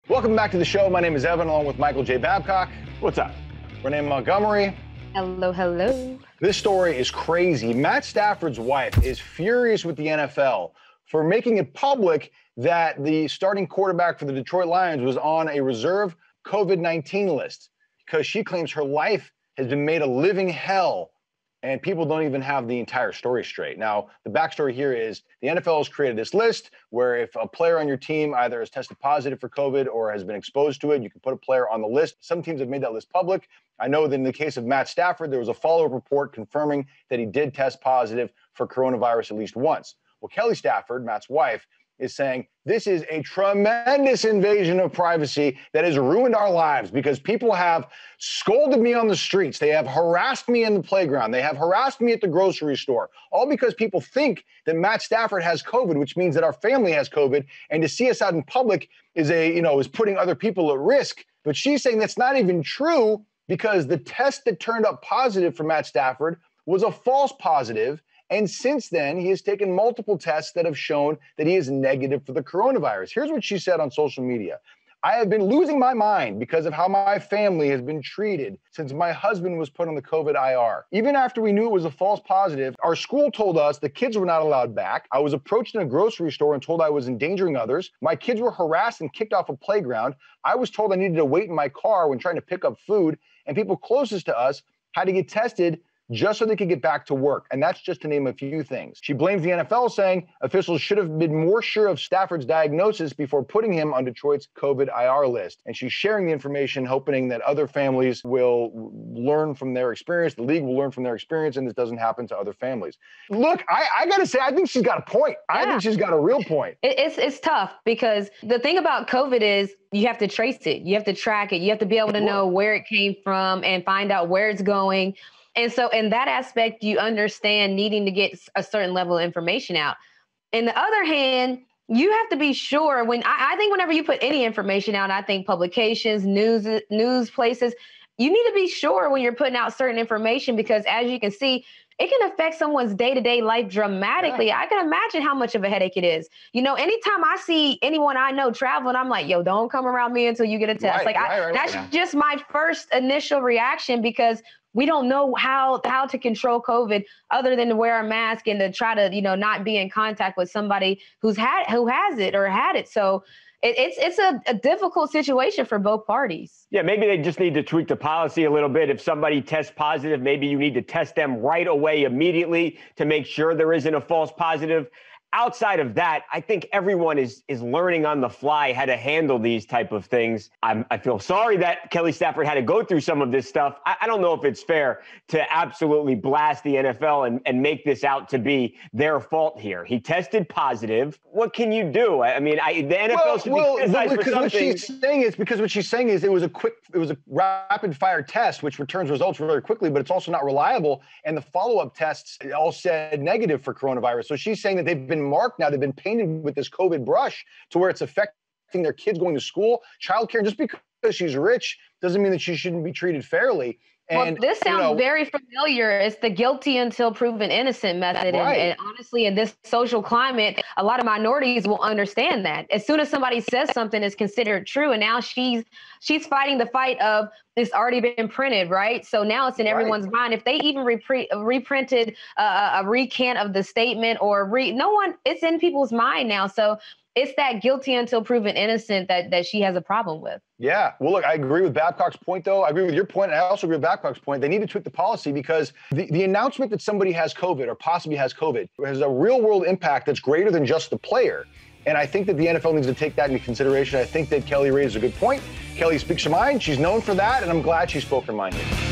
Welcome back to the show. My name is Evan, along with Michael J. Babcock. What's up? Renee Montgomery. Hello, hello. This story is crazy. Matt Stafford's wife is furious with the NFL for making it public that the starting quarterback for the Detroit Lions was on a reserve COVID-19 list because she claims her life has been made a living hell and people don't even have the entire story straight. Now, the backstory here is the NFL has created this list where if a player on your team either has tested positive for COVID or has been exposed to it, you can put a player on the list. Some teams have made that list public. I know that in the case of Matt Stafford, there was a follow-up report confirming that he did test positive for coronavirus at least once. Well, Kelly Stafford, Matt's wife, is saying this is a tremendous invasion of privacy that has ruined our lives because people have scolded me on the streets. They have harassed me in the playground. They have harassed me at the grocery store, all because people think that Matt Stafford has COVID, which means that our family has COVID. And to see us out in public is putting other people at risk. But she's saying that's not even true because the test that turned up positive for Matt Stafford was a false positive. And since then, he has taken multiple tests that have shown that he is negative for the coronavirus. Here's what she said on social media. I have been losing my mind because of how my family has been treated since my husband was put on the COVID IR. Even after we knew it was a false positive, our school told us the kids were not allowed back. I was approached in a grocery store and told I was endangering others. My kids were harassed and kicked off a playground. I was told I needed to wait in my car when trying to pick up food, and people closest to us had to get tested just so they could get back to work. And that's just to name a few things. She blames the NFL, saying officials should have been more sure of Stafford's diagnosis before putting him on Detroit's COVID IR list. And she's sharing the information, hoping that other families will learn from their experience, the league will learn from their experience, and this doesn't happen to other families. Look, I got to say, I think she's got a point. I think she's got a real point. It's tough because the thing about COVID is you have to trace it. You have to track it. You have to be able to know where it came from and find out where it's going. And so in that aspect, you understand needing to get a certain level of information out. On the other hand, you have to be sure when I think whenever you put any information out, I think publications, news places, you need to be sure when you're putting out certain information, because as you can see, it can affect someone's day-to-day life dramatically. Yeah. I can imagine how much of a headache it is. You know, anytime I see anyone I know traveling, I'm like, yo, don't come around me until you get a test. That's just my first initial reaction, because we don't know how to control COVID other than to wear a mask and to try to, not be in contact with somebody who has it or had it. So it's a difficult situation for both parties. Yeah, maybe they just need to tweak the policy a little bit. If somebody tests positive, maybe you need to test them right away, immediately, to make sure there isn't a false positive. Outside of that, I think everyone is learning on the fly how to handle these type of things. I feel sorry that Kelly Stafford had to go through some of this stuff. I don't know if it's fair to absolutely blast the NFL and make this out to be their fault here. He tested positive. What can you do? I mean, the NFL should be criticized for something. What she's saying is it was a rapid fire test, which returns results very quickly, but it's also not reliable. And the follow-up tests all said negative for coronavirus. So she's saying that they've been marked now. They've been painted with this COVID brush to where it's affecting their kids going to school, childcare. And just because she's rich doesn't mean that she shouldn't be treated fairly. And this sounds very familiar. It's the guilty until proven innocent method. Right. And honestly, in this social climate, a lot of minorities will understand that. As soon as somebody says something is considered true, and now she's fighting the fight of it's already been printed, right? So now it's in everyone's mind. If they even reprinted a recant of the statement it's in people's mind now. So it's that guilty until proven innocent that she has a problem with. Yeah. Well, look, I agree with Babcock's point, though. I agree with your point. And I also agree with Babcock's point. They need to tweak the policy because the announcement that somebody has COVID or possibly has COVID has a real world impact that's greater than just the player. And I think that the NFL needs to take that into consideration. I think that Kelly raised a good point. Kelly speaks her mind. She's known for that. And I'm glad she spoke her mind here.